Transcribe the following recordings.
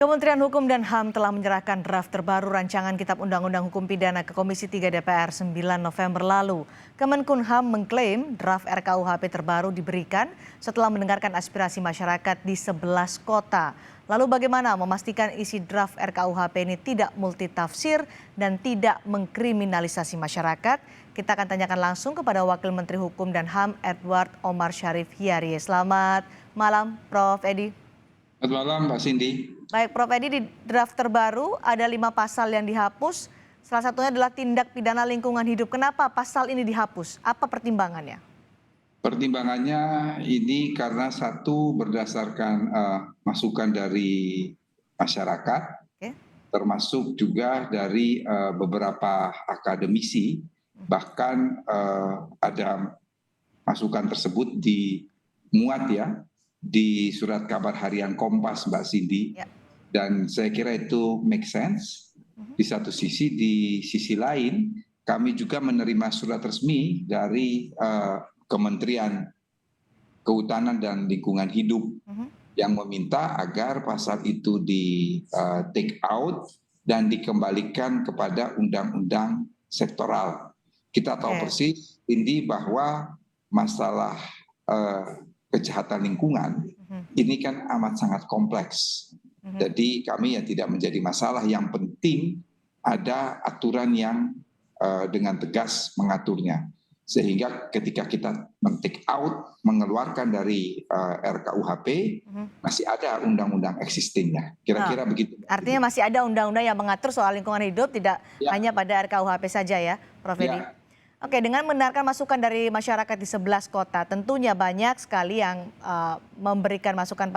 Kementerian Hukum dan HAM telah menyerahkan draft terbaru rancangan Kitab Undang-Undang Hukum Pidana ke Komisi 3 DPR 9 November lalu. Kemenkumham mengklaim draft RKUHP terbaru diberikan setelah mendengarkan aspirasi masyarakat di 11 kota. Lalu bagaimana memastikan isi draft RKUHP ini tidak multitafsir dan tidak mengkriminalisasi masyarakat? Kita akan tanyakan langsung kepada Wakil Menteri Hukum dan HAM Edward Omar Syarif Hiyari. Selamat malam, Prof. Edi. Selamat malam, Mbak Cindy. Baik, Prof. Edi, di draft terbaru ada 5 pasal yang dihapus. Salah satunya adalah tindak pidana lingkungan hidup. Kenapa pasal ini dihapus? Apa pertimbangannya? Pertimbangannya ini karena satu berdasarkan masukan dari masyarakat, Oke. termasuk juga dari beberapa akademisi, bahkan ada masukan tersebut dimuat ya di surat kabar harian Kompas, Mbak Cindy. Ya. Dan saya kira itu make sense di satu sisi. Di sisi lain kami juga menerima surat resmi dari Kementerian Kehutanan dan Lingkungan Hidup yang meminta agar pasal itu di take out dan dikembalikan kepada undang-undang sektoral. Kita tahu persis ini bahwa masalah kejahatan lingkungan ini kan amat sangat kompleks. Jadi kami ya tidak menjadi masalah. Yang penting ada aturan yang dengan tegas mengaturnya. Sehingga ketika kita men-take out, mengeluarkan dari RKUHP, masih ada undang-undang existingnya. Kira-kira begitu. Artinya masih ada undang-undang yang mengatur soal lingkungan hidup, tidak hanya pada RKUHP saja ya, Prof. Edi? Oke, dengan mendengarkan masukan dari masyarakat di 11 kota, tentunya banyak sekali yang memberikan masukan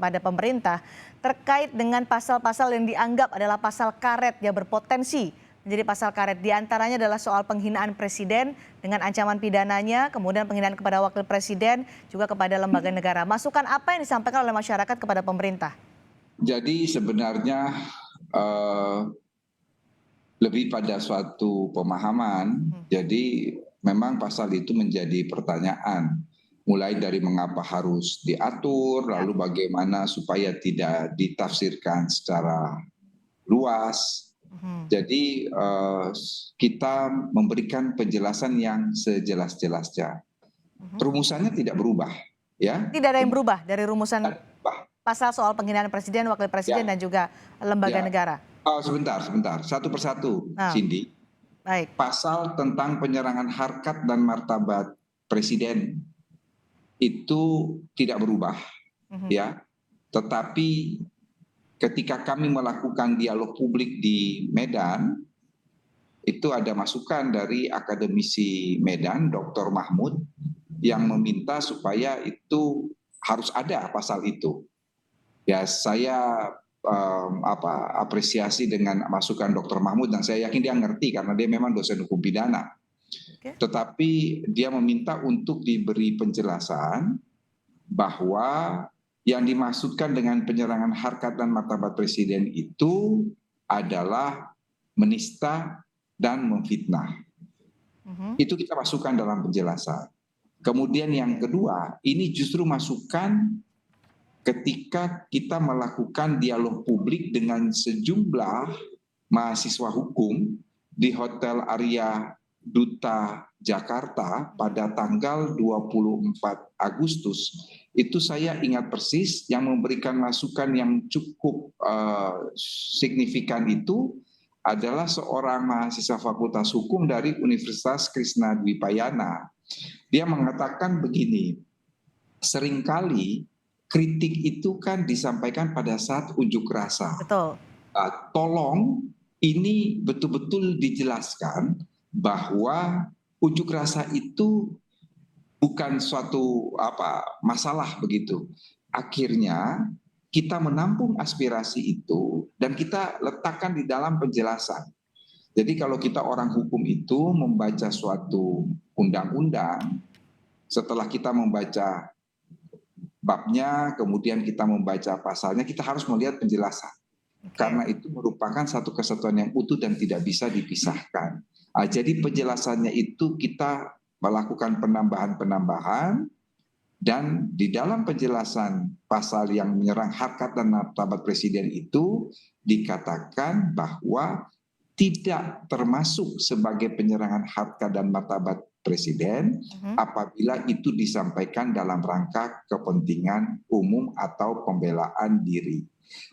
pada pemerintah terkait dengan pasal-pasal yang dianggap adalah pasal karet yang berpotensi menjadi pasal karet. Di antaranya adalah soal penghinaan presiden dengan ancaman pidananya, kemudian penghinaan kepada wakil presiden, juga kepada lembaga negara. Masukan apa yang disampaikan oleh masyarakat kepada pemerintah? Jadi sebenarnya lebih pada suatu pemahaman. Jadi memang pasal itu menjadi pertanyaan. Mulai dari mengapa harus diatur, lalu bagaimana supaya tidak ditafsirkan secara luas. Jadi kita memberikan penjelasan yang sejelas-jelasnya. Rumusannya tidak berubah, ya. Tidak ada yang berubah dari rumusan pasal soal penghinaan presiden, wakil presiden, dan juga lembaga negara. Oh, sebentar. Satu persatu, Cindy. Baik. Pasal tentang penyerangan harkat dan martabat presiden itu tidak berubah, ya. Tetapi ketika kami melakukan dialog publik di Medan, itu ada masukan dari akademisi Medan, Dr. Mahmud, yang meminta supaya itu harus ada pasal itu. Ya, saya apresiasi dengan masukan Dr. Mahmud, dan saya yakin dia ngerti karena dia memang dosen hukum pidana. Tetapi dia meminta untuk diberi penjelasan bahwa yang dimaksudkan dengan penyerangan harkat dan martabat presiden itu adalah menista dan memfitnah. Itu kita masukkan dalam penjelasan. Kemudian yang kedua, ini justru masukan ketika kita melakukan dialog publik dengan sejumlah mahasiswa hukum di Hotel Arya Duta Jakarta pada tanggal 24 Agustus, itu saya ingat persis yang memberikan masukan yang cukup signifikan itu adalah seorang mahasiswa Fakultas Hukum dari Universitas Krishna Dwipayana. Dia mengatakan begini, seringkali kritik itu kan disampaikan pada saat unjuk rasa. Betul. Tolong ini betul-betul dijelaskan bahwa unjuk rasa itu bukan suatu masalah begitu. Akhirnya kita menampung aspirasi itu dan kita letakkan di dalam penjelasan. Jadi kalau kita orang hukum itu membaca suatu undang-undang, setelah kita membaca babnya, kemudian kita membaca pasalnya, kita harus melihat penjelasan. Karena itu merupakan satu kesatuan yang utuh dan tidak bisa dipisahkan. Jadi penjelasannya itu kita melakukan penambahan-penambahan Dan di dalam penjelasan pasal yang menyerang harkat dan martabat presiden itu dikatakan bahwa tidak termasuk sebagai penyerangan harkat dan martabat presiden apabila itu disampaikan dalam rangka kepentingan umum atau pembelaan diri.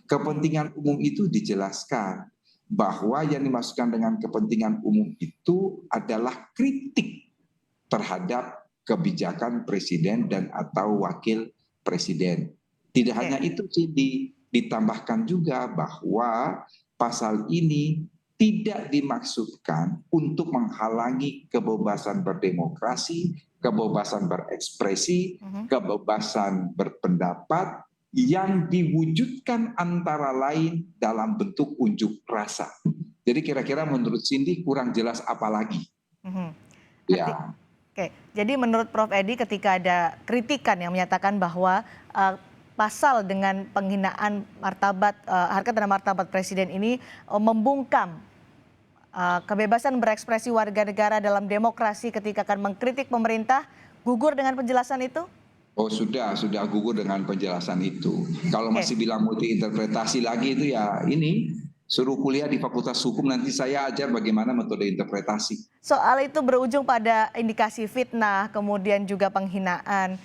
Kepentingan umum itu dijelaskan bahwa yang dimaksudkan dengan kepentingan umum itu adalah kritik terhadap kebijakan presiden dan atau wakil presiden. Tidak hanya itu sih, ditambahkan juga bahwa pasal ini tidak dimaksudkan untuk menghalangi kebebasan berdemokrasi, kebebasan berekspresi, kebebasan berpendapat yang diwujudkan antara lain dalam bentuk unjuk rasa. Jadi kira-kira menurut Cindy kurang jelas apa lagi? Ya. Oke, jadi menurut Prof. Edi ketika ada kritikan yang menyatakan bahwa pasal dengan penghinaan martabat, harkat dan martabat presiden ini membungkam kebebasan berekspresi warga negara dalam demokrasi ketika akan mengkritik pemerintah, gugur dengan penjelasan itu? Oh sudah gugur dengan penjelasan itu. Kalau masih bilang multi interpretasi lagi itu ya ini suruh kuliah di Fakultas Hukum, nanti saya ajar bagaimana metode interpretasi. Soal itu berujung pada indikasi fitnah, kemudian juga penghinaan.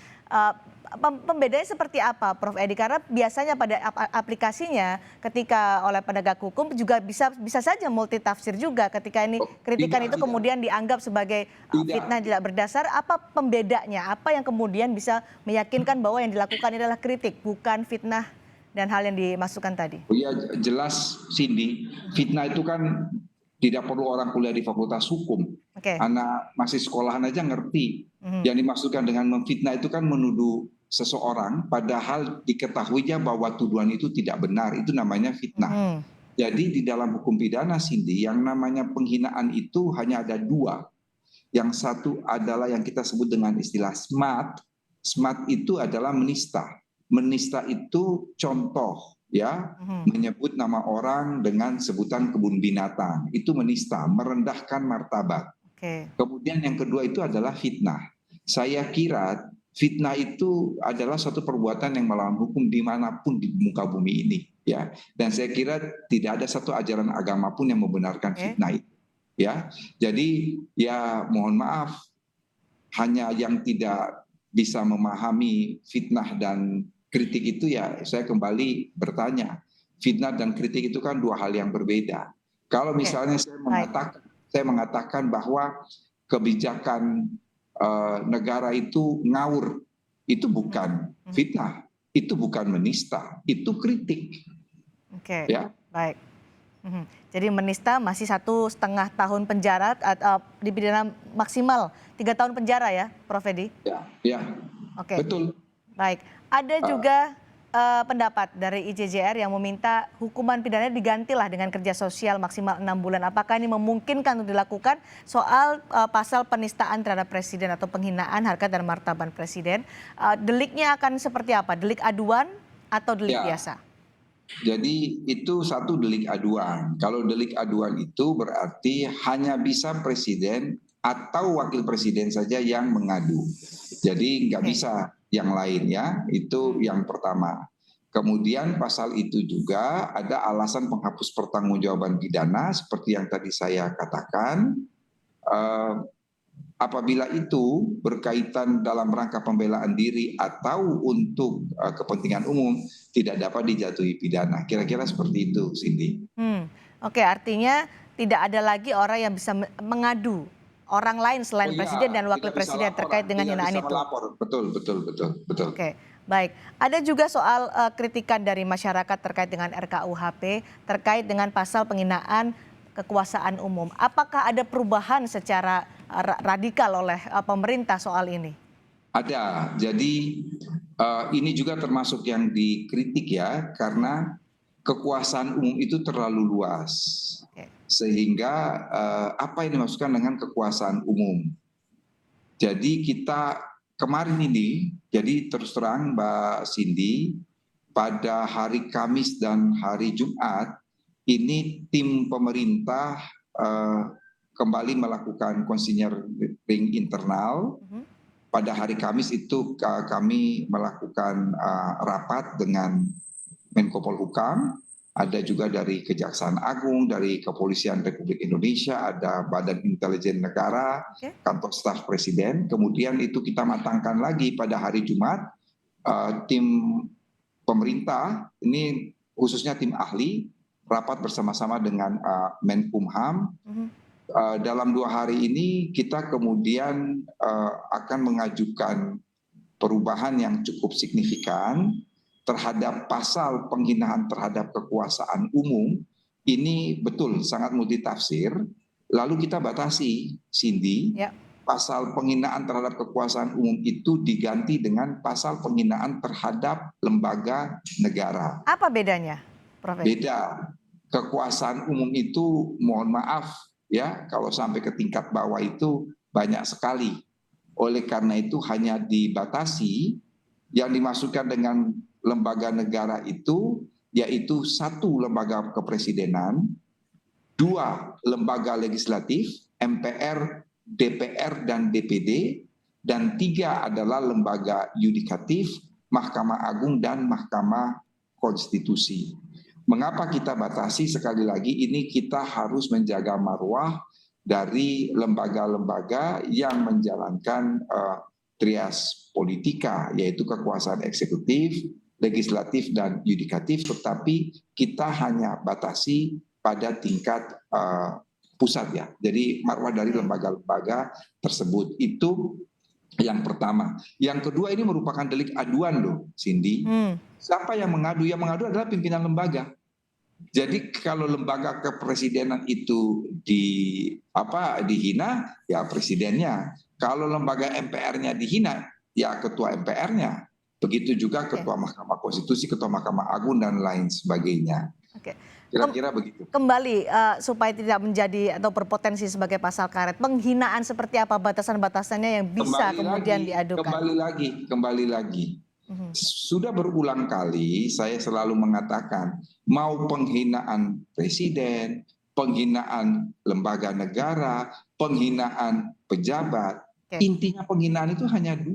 Pembedanya seperti apa, Prof. Edi? Karena biasanya pada aplikasinya ketika oleh penegak hukum juga bisa saja multitafsir juga ketika ini kritikan itu kemudian dianggap sebagai fitnah tidak berdasar. Apa pembedanya? Apa yang kemudian bisa meyakinkan bahwa yang dilakukan adalah kritik, bukan fitnah dan hal yang dimasukkan tadi? Oh iya jelas Cindy, fitnah itu kan tidak perlu orang kuliah di Fakultas Hukum. Anak masih sekolahan aja ngerti. Yang dimaksudkan dengan memfitnah itu kan menuduh seseorang padahal diketahuinya bahwa tuduhan itu tidak benar, itu namanya fitnah. Jadi di dalam hukum pidana Cindy, yang namanya penghinaan itu hanya ada dua. Yang satu adalah yang kita sebut dengan istilah smart. Smart itu adalah menista. Menista itu contoh ya, menyebut nama orang dengan sebutan kebun binatang. Itu menista, merendahkan martabat. Kemudian yang kedua itu adalah fitnah. Saya kira fitnah itu adalah suatu perbuatan yang melawan hukum dimanapun di muka bumi ini, ya. Dan saya kira tidak ada satu ajaran agama pun yang membenarkan fitnah itu, ya. Jadi ya mohon maaf, hanya yang tidak bisa memahami fitnah dan kritik itu ya saya kembali bertanya, fitnah dan kritik itu kan dua hal yang berbeda. Kalau misalnya saya mengatakan bahwa kebijakan negara itu ngawur, itu bukan fitnah, itu bukan menista, itu kritik. Ya. Baik. Jadi menista masih 1,5 tahun penjara, dipidana maksimal 3 tahun penjara ya, Prof. Edi? Ya. Betul. Baik. Ada juga pendapat dari ICJR yang meminta hukuman pidananya digantilah dengan kerja sosial maksimal 6 bulan. Apakah ini memungkinkan untuk dilakukan soal pasal penistaan terhadap presiden atau penghinaan harkat dan martabat presiden? Deliknya akan seperti apa? Delik aduan atau delik biasa? Jadi itu satu delik aduan. Kalau delik aduan itu berarti hanya bisa presiden atau wakil presiden saja yang mengadu. Jadi nggak bisa yang lainnya, itu yang pertama. Kemudian pasal itu juga ada alasan penghapus pertanggungjawaban pidana seperti yang tadi saya katakan. Apabila itu berkaitan dalam rangka pembelaan diri atau untuk kepentingan umum tidak dapat dijatuhi pidana. Kira-kira seperti itu, Cindy. Oke, artinya tidak ada lagi orang yang bisa mengadu orang lain selain presiden dan wakil presiden terkait dengan hinaan itu. Betul. Oke, baik. Ada juga soal kritikan dari masyarakat terkait dengan RKUHP terkait dengan pasal penghinaan kekuasaan umum. Apakah ada perubahan secara radikal oleh pemerintah soal ini? Ada. Jadi ini juga termasuk yang dikritik ya, karena kekuasaan umum itu terlalu luas. Sehingga apa yang dimaksudkan dengan kekuasaan umum? Jadi kita kemarin ini, jadi terus terang Mbak Cindy, pada hari Kamis dan hari Jumat, ini tim pemerintah kembali melakukan konsinyering internal pada hari Kamis itu kami melakukan rapat dengan Menko Polhukam, ada juga dari Kejaksaan Agung, dari Kepolisian Republik Indonesia, ada Badan Intelijen Negara, Kantor Staf Presiden. Kemudian itu kita matangkan lagi pada hari Jumat, tim pemerintah, ini khususnya tim ahli, rapat bersama-sama dengan Menkumham. Dalam 2 hari ini kita kemudian akan mengajukan perubahan yang cukup signifikan terhadap pasal penghinaan terhadap kekuasaan umum. Ini betul sangat multitafsir. Lalu kita batasi, Cindy, pasal penghinaan terhadap kekuasaan umum itu diganti dengan pasal penghinaan terhadap lembaga negara. Apa bedanya, Prof? Beda. Kekuasaan umum itu, mohon maaf ya, kalau sampai ke tingkat bawah itu banyak sekali. Oleh karena itu hanya dibatasi yang dimasukkan dengan lembaga negara itu, yaitu 1 lembaga kepresidenan, 2 lembaga legislatif, MPR, DPR, dan DPD, dan 3 adalah lembaga yudikatif, Mahkamah Agung, dan Mahkamah Konstitusi. Mengapa kita batasi? Sekali lagi ini kita harus menjaga marwah dari lembaga-lembaga yang menjalankan trias politika, yaitu kekuasaan eksekutif, legislatif, dan yudikatif, tetapi kita hanya batasi pada tingkat pusat ya. Jadi marwah dari lembaga-lembaga tersebut itu yang pertama. Yang kedua, ini merupakan delik aduan loh, Cindy. Siapa yang mengadu? Yang mengadu adalah pimpinan lembaga. Jadi kalau lembaga kepresidenan itu dihina, ya presidennya. Kalau lembaga MPR-nya dihina, ya ketua MPR-nya. Begitu juga ketua Mahkamah Konstitusi, ketua Mahkamah Agung, dan lain sebagainya. Kira-kira begitu. Kembali supaya tidak menjadi atau berpotensi sebagai pasal karet, penghinaan seperti apa batasan-batasannya yang bisa kemudian diadukan? Kembali lagi. Sudah berulang kali saya selalu mengatakan, mau penghinaan presiden, penghinaan lembaga negara, penghinaan pejabat, intinya penghinaan itu hanya 2.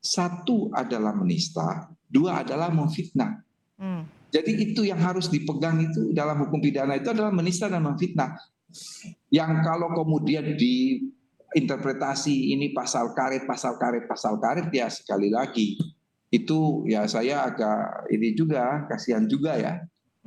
1 adalah menista, 2 adalah memfitnah. Jadi itu yang harus dipegang itu dalam hukum pidana itu adalah menista dan memfitnah. Yang kalau kemudian diinterpretasi ini pasal karet ya sekali lagi. Itu ya saya agak ini juga, kasihan juga ya.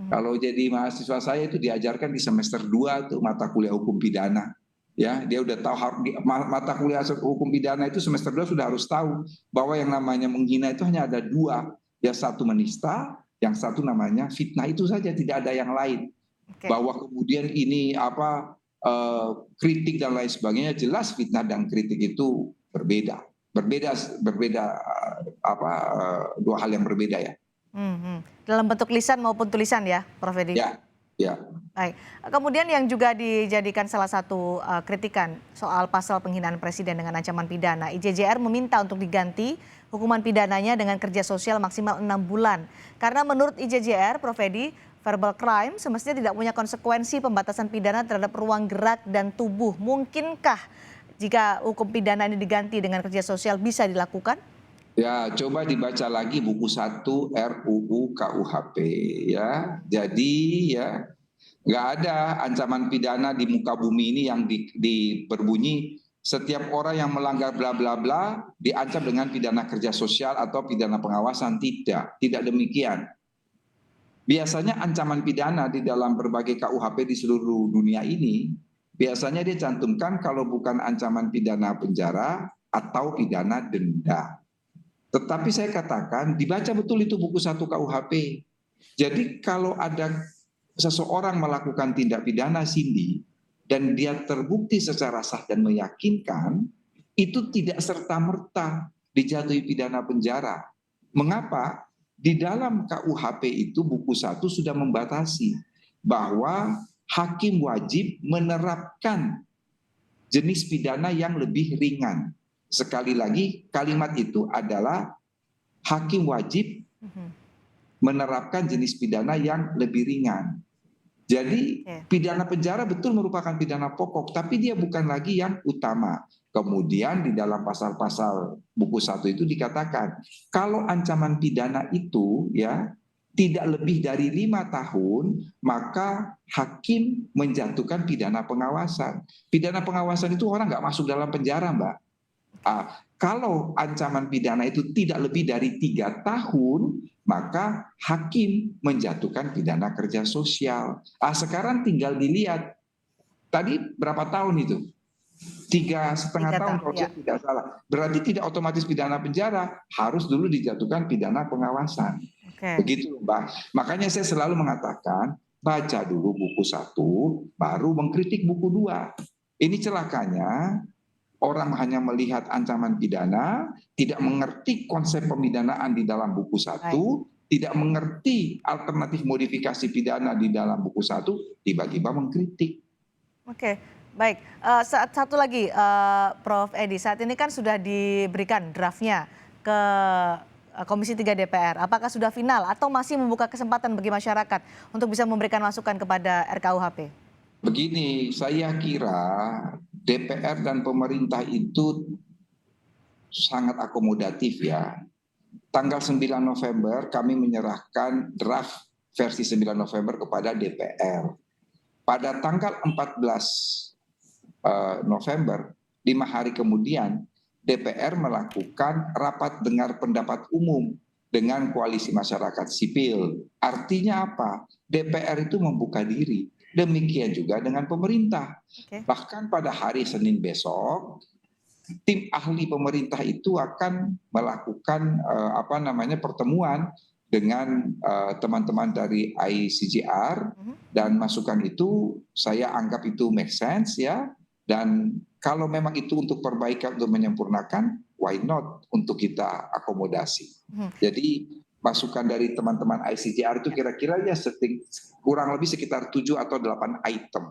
Kalau jadi mahasiswa saya itu diajarkan di semester 2 tuh mata kuliah hukum pidana. Ya, dia udah tahu mata kuliah hukum pidana itu semester 2 sudah harus tahu bahwa yang namanya menghina itu hanya ada 2. Ya 1 menista, yang 1 namanya fitnah, itu saja, tidak ada yang lain. Bahwa kemudian ini kritik dan lain sebagainya, jelas fitnah dan kritik itu berbeda 2 hal yang berbeda ya. Dalam bentuk lisan maupun tulisan ya, Prof Edi? Ya. Baik. Kemudian yang juga dijadikan salah satu kritikan soal pasal penghinaan presiden dengan ancaman pidana, IJJR meminta untuk diganti hukuman pidananya dengan kerja sosial maksimal 6 bulan. Karena menurut IJJR, Prof Edi, verbal crime semestinya tidak punya konsekuensi pembatasan pidana terhadap ruang gerak dan tubuh. Mungkinkah jika hukum pidana ini diganti dengan kerja sosial bisa dilakukan? Ya, coba dibaca lagi buku 1 RUU KUHP ya. Jadi ya nggak ada ancaman pidana di muka bumi ini yang berbunyi setiap orang yang melanggar bla bla bla diancam dengan pidana kerja sosial atau pidana pengawasan. Tidak demikian. Biasanya ancaman pidana di dalam berbagai KUHP di seluruh dunia ini biasanya dia cantumkan kalau bukan ancaman pidana penjara atau pidana denda. Tetapi saya katakan dibaca betul itu buku 1 KUHP. Jadi kalau ada seseorang melakukan tindak pidana, Cindy, dan dia terbukti secara sah dan meyakinkan, itu tidak serta-merta dijatuhi pidana penjara. Mengapa? Di dalam KUHP itu buku 1 sudah membatasi bahwa hakim wajib menerapkan jenis pidana yang lebih ringan. Sekali lagi kalimat itu adalah hakim wajib menerapkan jenis pidana yang lebih ringan. Jadi pidana penjara betul merupakan pidana pokok, tapi dia bukan lagi yang utama. Kemudian di dalam pasal-pasal buku 1 itu dikatakan kalau ancaman pidana itu ya tidak lebih dari 5 tahun, maka hakim menjatuhkan pidana pengawasan. Pidana pengawasan itu orang nggak masuk dalam penjara, Mbak. Kalau ancaman pidana itu tidak lebih dari 3 tahun, maka hakim menjatuhkan pidana kerja sosial. Sekarang tinggal dilihat tadi berapa tahun itu? 3,5 tahun kalau saya tidak salah. Berarti tidak otomatis pidana penjara, harus dulu dijatuhkan pidana pengawasan. Begitu, Mbak. Makanya saya selalu mengatakan, baca dulu buku 1, baru mengkritik buku 2. Ini celakanya, orang hanya melihat ancaman pidana, tidak mengerti konsep pemidanaan di dalam buku 1, tidak mengerti alternatif modifikasi pidana di dalam buku 1, tiba-tiba mengkritik. Oke. Baik, satu lagi Prof. Edi, saat ini kan sudah diberikan draftnya ke Komisi 3 DPR. Apakah sudah final atau masih membuka kesempatan bagi masyarakat untuk bisa memberikan masukan kepada RKUHP? Begini, saya kira DPR dan pemerintah itu sangat akomodatif ya. Tanggal 9 November kami menyerahkan draft versi 9 November kepada DPR. Pada tanggal 14 November, 5 hari kemudian, DPR melakukan rapat dengar pendapat umum dengan koalisi masyarakat sipil. Artinya apa? DPR itu membuka diri. Demikian juga dengan pemerintah. Bahkan pada hari Senin besok, tim ahli pemerintah itu akan melakukan pertemuan dengan teman-teman dari ICJR, dan masukan itu saya anggap itu make sense ya. Dan kalau memang itu untuk perbaikan, untuk menyempurnakan, why not untuk kita akomodasi. Jadi masukan dari teman-teman ICJR itu kira-kira ya kurang lebih sekitar 7 atau 8 item.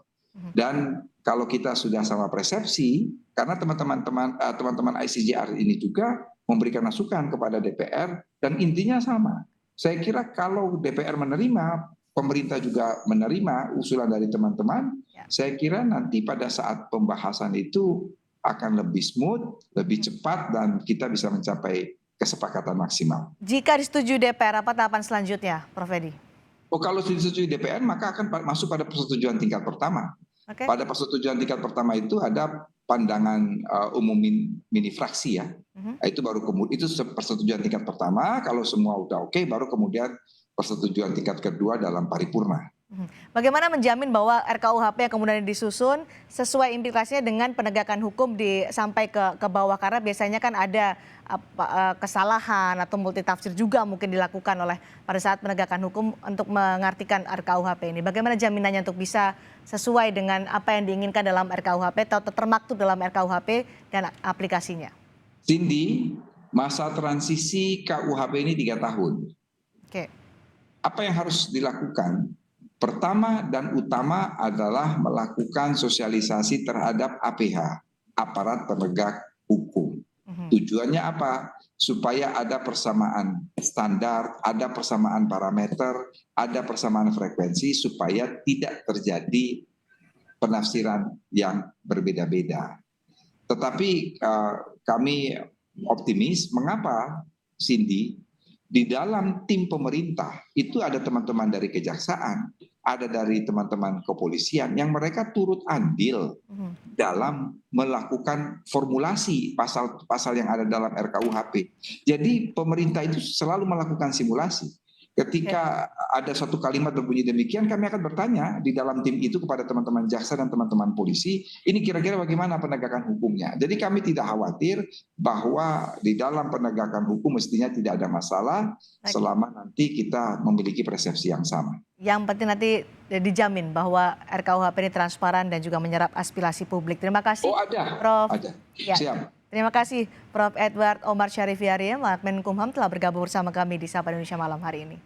Dan kalau kita sudah sama persepsi, karena teman-teman ICJR ini juga memberikan masukan kepada DPR, dan intinya sama. Saya kira kalau DPR menerima, pemerintah juga menerima usulan dari teman-teman, saya kira nanti pada saat pembahasan itu akan lebih smooth, lebih cepat, dan kita bisa mencapai kesepakatan maksimal. Jika disetujui DPR, apa tahapan selanjutnya, Prof. Edi? Kalau disetujui DPR, maka akan masuk pada persetujuan tingkat pertama. Pada persetujuan tingkat pertama itu ada pandangan umum mini fraksi ya. Itu baru kemudian, itu persetujuan tingkat pertama. Kalau semua udah oke, baru kemudian persetujuan tingkat kedua dalam paripurna. Bagaimana menjamin bahwa RKUHP yang kemudian disusun sesuai implikasinya dengan penegakan hukum sampai ke bawah, karena biasanya kan ada kesalahan atau multitafsir juga mungkin dilakukan oleh pada saat penegakan hukum untuk mengartikan RKUHP ini. Bagaimana jaminannya untuk bisa sesuai dengan apa yang diinginkan dalam RKUHP atau termaktub dalam RKUHP dan aplikasinya? Cindy, masa transisi KUHP ini 3 tahun. Apa yang harus dilakukan? Pertama dan utama adalah melakukan sosialisasi terhadap APH, aparat penegak hukum. Tujuannya apa? Supaya ada persamaan standar, ada persamaan parameter, ada persamaan frekuensi, supaya tidak terjadi penafsiran yang berbeda-beda. Tetapi kami optimis. Mengapa, Cindy? Di dalam tim pemerintah itu ada teman-teman dari kejaksaan, ada dari teman-teman kepolisian yang mereka turut andil dalam melakukan formulasi pasal-pasal yang ada dalam RKUHP. Jadi pemerintah itu selalu melakukan simulasi. Ketika ada satu kalimat berbunyi demikian, kami akan bertanya di dalam tim itu kepada teman-teman jaksa dan teman-teman polisi, ini kira-kira bagaimana penegakan hukumnya. Jadi kami tidak khawatir bahwa di dalam penegakan hukum mestinya tidak ada masalah selama nanti kita memiliki persepsi yang sama. Yang penting nanti dijamin bahwa RKUHP ini transparan dan juga menyerap aspirasi publik. Terima kasih, Prof. Ada. Siap. Terima kasih Prof. Edward Omar Syarifiari, Menkumham, telah bergabung bersama kami di Sapa Indonesia Malam hari ini.